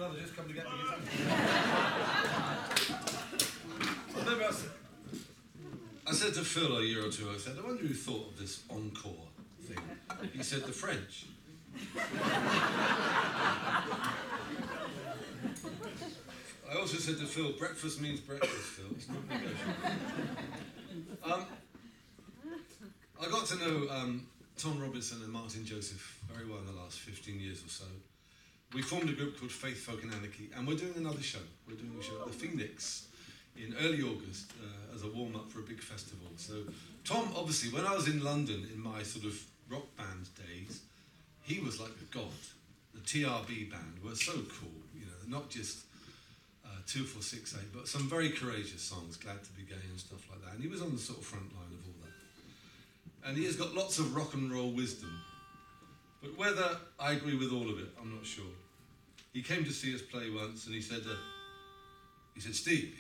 brother just come to get me. I said to Phil a year or two, I said, I wonder who thought of this encore thing. He said, the French. I also said to Phil, breakfast means breakfast, Phil. It's not negotiable. I got to know Tom Robinson and Martin Joseph very well in the last 15 years or so. We formed a group called Faith, Folk and Anarchy, and we're doing another show. We're doing a show at the Phoenix in early August as a warm-up for a big festival. So Tom, obviously, when I was in London in my sort of rock band days, he was like a god. The TRB band were so cool, you know, not just 2-4-6-8, but some very courageous songs, Glad to Be Gay and stuff like that. And he was on the sort of front line of all that. And he has got lots of rock and roll wisdom. But whether I agree with all of it, I'm not sure. He came to see us play once and he said, Steve,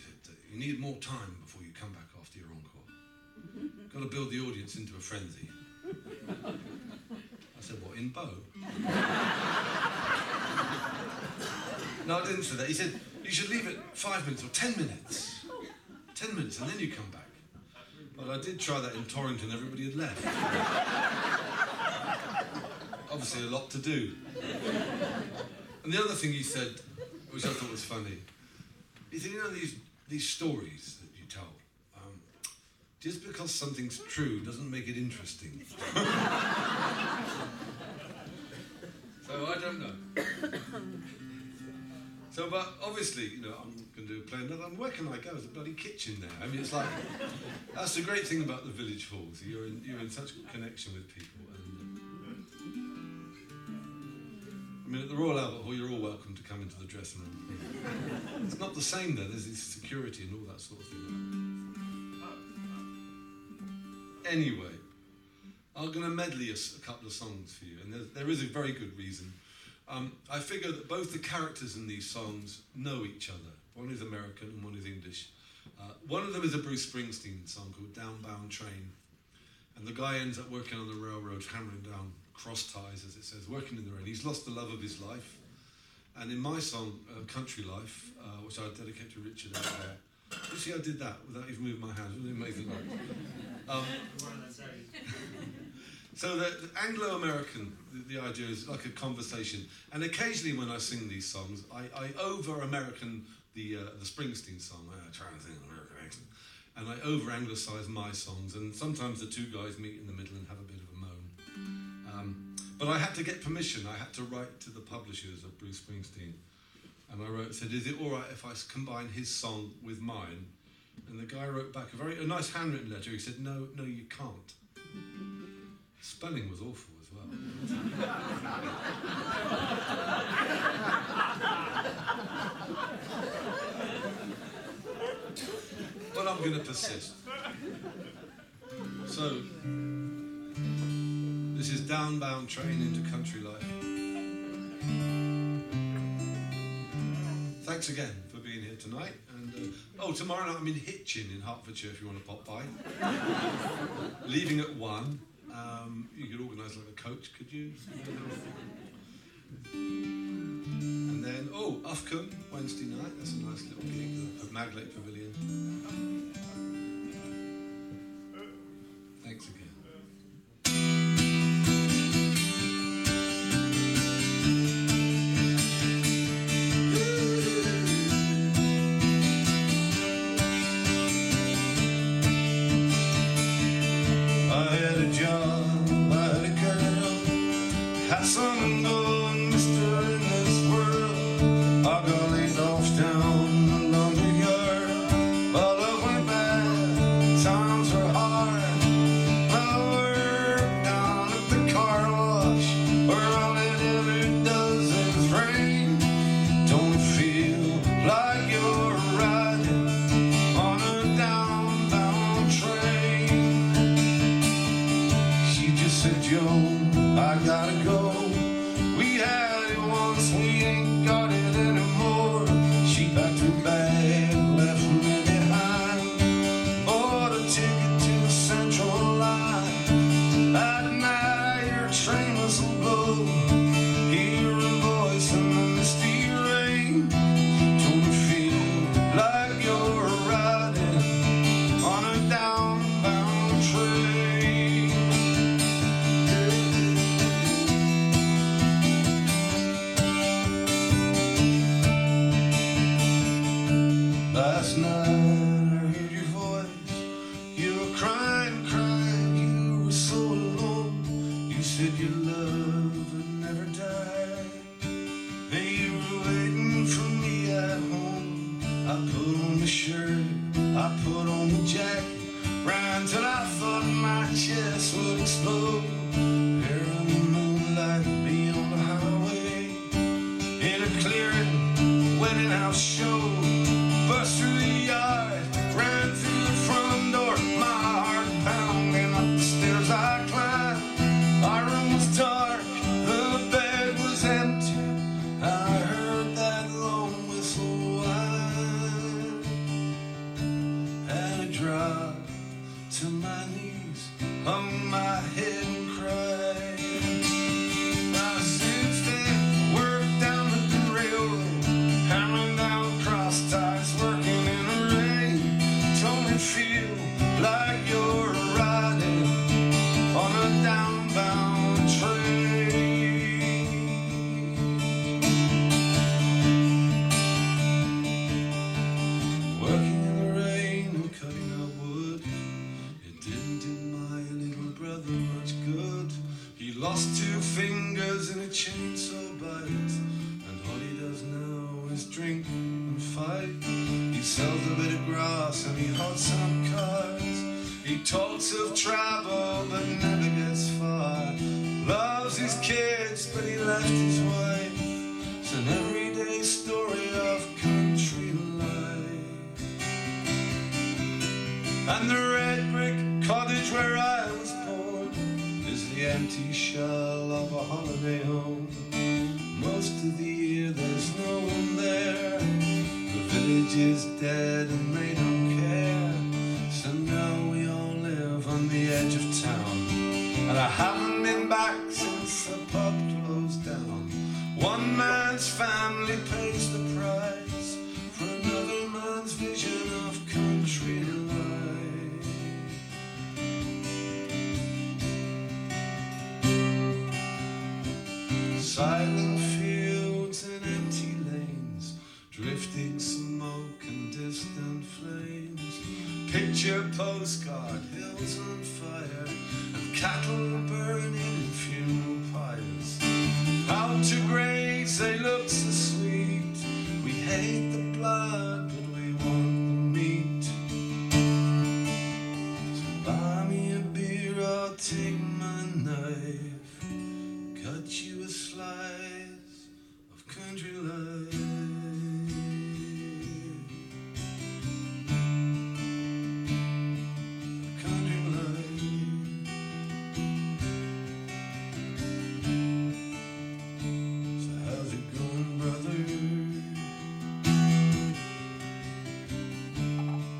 you need more time before you come back after your encore. Got to build the audience into a frenzy. I said, what, in Bow? No, I didn't say that. He said, you should leave it 5 minutes or 10 minutes. 10 minutes and then you come back. But I did try that in Torrington, everybody had left. Obviously a lot to do. And the other thing he said, which I thought was funny, he said, you know these stories that you tell, just because something's true doesn't make it interesting. So I don't know. So, but obviously, you know, I'm going to play another. Where can I go? There's a bloody kitchen there. I mean, it's like, that's the great thing about the Village Halls. You're in such good connection with people. And, I mean, at the Royal Albert Hall, you're all welcome to come into the dressing room. It's not the same there. There's this security and all that sort of thing. Anyway, I'm going to medley a couple of songs for you, and there is a very good reason. I figure that both the characters in these songs know each other. One is American and one is English. One of them is a Bruce Springsteen song called Downbound Train. And the guy ends up working on the railroad, hammering down cross ties, as it says, working in the rain. He's lost the love of his life. And in my song, Country Life, which I dedicate to Richard out there, you see I did that without even moving my hands. It was amazing. So the Anglo-American, the idea is like a conversation. And occasionally when I sing these songs, I over-American the Springsteen song. I try and sing an American accent. And I over-Anglicize my songs. And sometimes the two guys meet in the middle and have a bit of a moan. But I had to get permission. I had to write to the publishers of Bruce Springsteen. And I said, is it all right if I combine his song with mine? And the guy wrote back a nice handwritten letter. He said, no, you can't. Spelling was awful as well. But I'm going to persist. So, this is Downbound Train into Country Life. Thanks again for being here tonight. And tomorrow night I'm in Hitchin in Hertfordshire if you want to pop by. Leaving at 1. You could organise like a coach, could you? And then, Ufcombe, Wednesday night. That's a nice little gig at Maglake Pavilion. Thanks again. Down the lumberyard, all of my back. house show. Burst through the yard, ran through the front door. My heart pounding up the stairs I climbed. Our room was dark, the bed was empty. I heard that long whistle whine, and I dropped to my knees, hung my head and cried. Now since then, worked down at the railroad, hammering down cross ties, working in the rain. Told me feel like you're riding on a downbound train. Working in the rain and cutting up wood, it didn't do my little brother much good. He lost 2 fingers in a chainsaw bite, and all he does now is drink and fight. He sells a bit of grass and he hots up cars. He talks of travel but never gets far. Loves his kids but he left his wife. It's an everyday story of country life. And the red brick cottage where I was born is the empty shell of a holiday home. Most of the year there's no one there. The village is dead and they don't care. So now we all live on the edge of town, and I haven't been back since the pub closed down. One man's family pays the price for another man's vision of country life. Silent fields and empty lanes, drifting smoke and distant flames. Picture postcard, hills on fire, and cattle burning in funeral pyres. Out to graves, they look so sweet. We hate the blood, but we want the meat. So buy me a beer, I'll take my knife, cut you a slice of country life. Country life. So how's it going, brother?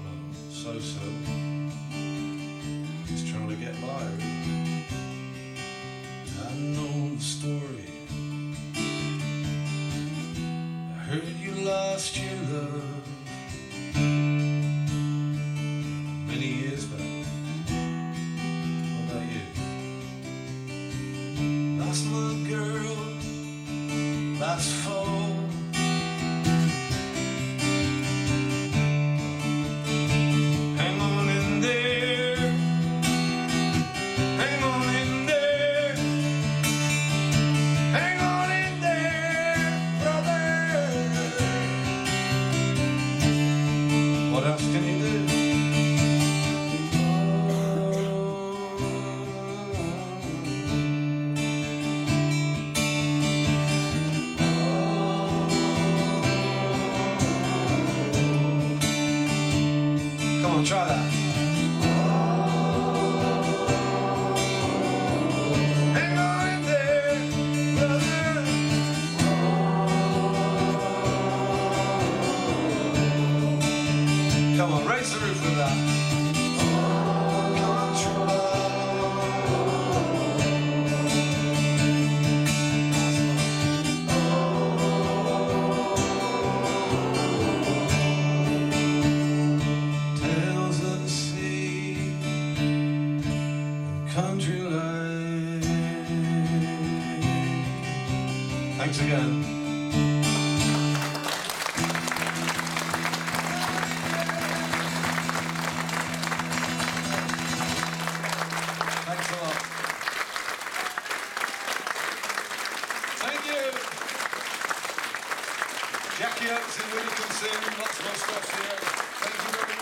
Well, so-so. Just trying to get by. I know the story. I heard you lost your love many years back. What about you? Lost my girl last fall. Hang on in there. Hang on in there. Hang on in there, brother. What else can you do? Come on, try that. Hang on in there, brother. Come on, raise the roof with that. Country tales of the sea and country life. Thanks again. Thanks a lot. Thank you. Jackie Oates and Willie can sing. Lots more stuff here. Thank you very much.